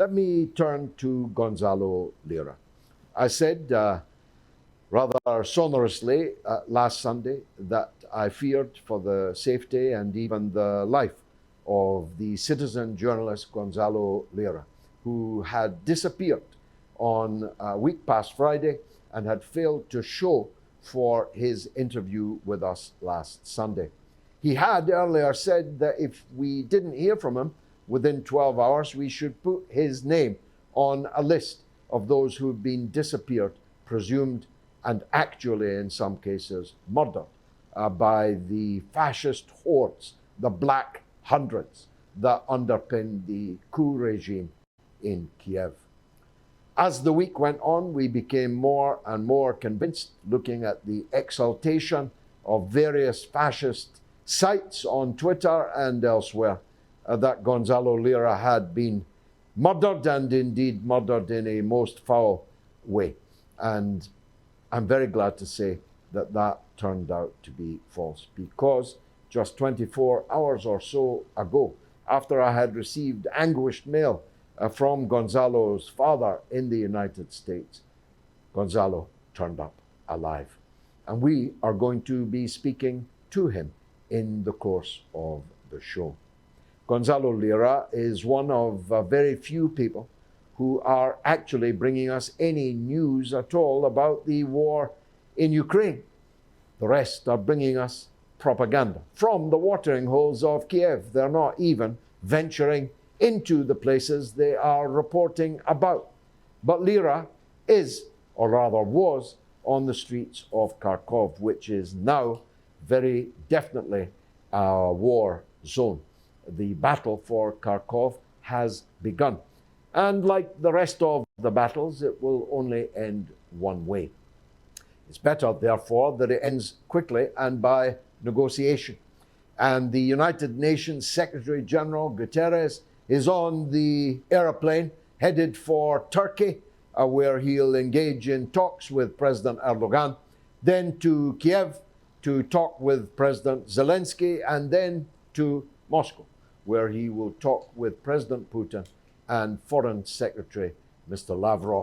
let me turn to Gonzalo Lira. I said rather sonorously last Sunday that I feared for the safety and even the life of the citizen journalist Gonzalo Lira, who had disappeared on a week past Friday and had failed to show for his interview with us last Sunday. He had earlier said that if we didn't hear from him within 12 hours, we should put his name on a list of those who've been disappeared, presumed, and actually, in some cases, murdered by the fascist hordes, the Black Hundreds that underpin the coup regime in Kyiv. As the week went on, we became more and more convinced, looking at the exaltation of various fascist sites on Twitter and elsewhere, that Gonzalo Lira had been murdered, and indeed murdered in a most foul way. And I'm very glad to say that that turned out to be false, because just 24 hours or so ago, after I had received anguished mail from Gonzalo's father in the United States, Gonzalo turned up alive. And we are going to be speaking to him in the course of the show. Gonzalo Lira is one of very few people who are actually bringing us any news at all about the war in Ukraine. The rest are bringing us propaganda from the watering holes of Kyiv. They're not even venturing into the places they are reporting about. But Lira is, or rather was, on the streets of Kharkov, which is now very definitely a war zone. The battle for Kharkov has begun. And like the rest of the battles, it will only end one way. It's better, therefore, that it ends quickly and by negotiation. And the United Nations Secretary General Guterres is on the aeroplane headed for Turkey, where he'll engage in talks with President Erdogan, then to Kyiv to talk with President Zelensky, and then to Moscow, where he will talk with President Putin and Foreign Secretary Mr. Lavrov